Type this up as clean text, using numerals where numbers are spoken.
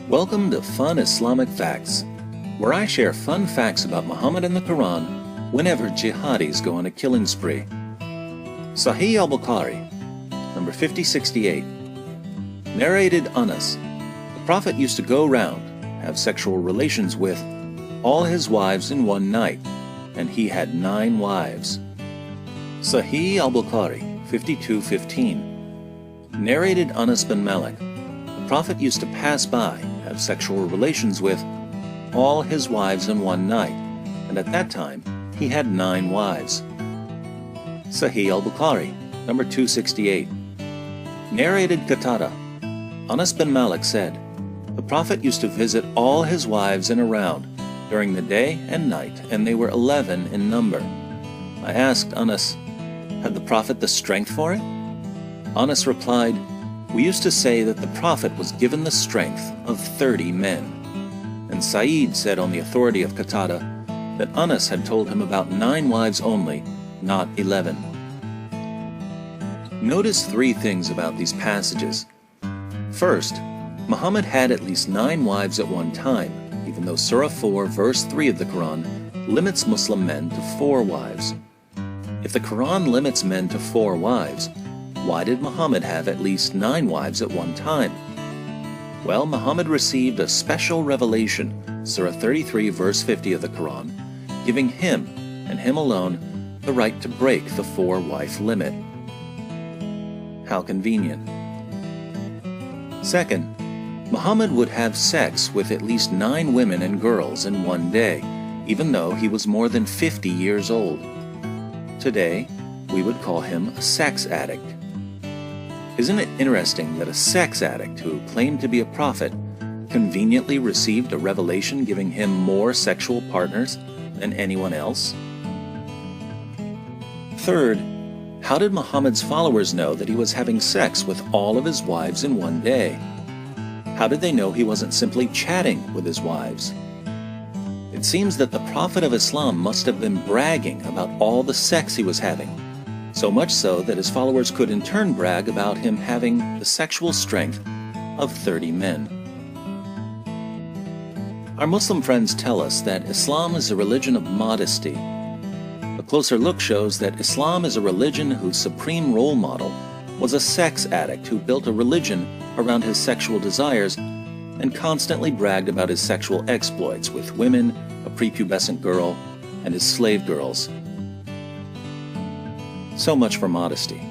Welcome to Fun Islamic Facts, where I share fun facts about Muhammad and the Quran whenever jihadis go on a killing spree. Sahih al-Bukhari, number 5068. Narrated Anas, the Prophet used to go round, have sexual relations with all his wives in one night, and he had 9 wives. Sahih al-Bukhari, 5215. Narrated Anas bin Malik, the Prophet used to pass by, have sexual relations with all his wives in one night, and at that time he had 9 wives. Sahih al-Bukhari, number 268. Narrated Qatada, Anas bin Malik said, the Prophet used to visit all his wives in a round during the day and night, and they were 11 in number. I asked Anas, had the Prophet the strength for it? Anas replied, we used to say that the Prophet was given the strength of 30 men. And Sa'id said on the authority of Qatada that Anas had told him about 9 wives only, not 11. Notice 3 things about these passages. First, Muhammad had at least 9 wives at one time, even though Surah 4 verse 3 of the Quran limits Muslim men to 4 wives. If the Quran limits men to 4 wives, why did Muhammad have at least 9 wives at one time? Well, Muhammad received a special revelation, Surah 33 verse 50 of the Quran, giving him, and him alone, the right to break the 4-wife limit. How convenient. Second, Muhammad would have sex with at least 9 women and girls in one day, even though he was more than 50 years old. Today, we would call him a sex addict. Isn't it interesting that a sex addict who claimed to be a prophet conveniently received a revelation giving him more sexual partners than anyone else? Third, how did Muhammad's followers know that he was having sex with all of his wives in one day? How did they know he wasn't simply chatting with his wives? It seems that the Prophet of Islam must have been bragging about all the sex he was having, so much so that his followers could in turn brag about him having the sexual strength of 30 men. Our Muslim friends tell us that Islam is a religion of modesty. A closer look shows that Islam is a religion whose supreme role model was a sex addict who built a religion around his sexual desires and constantly bragged about his sexual exploits with women, a prepubescent girl, and his slave girls. So much for modesty.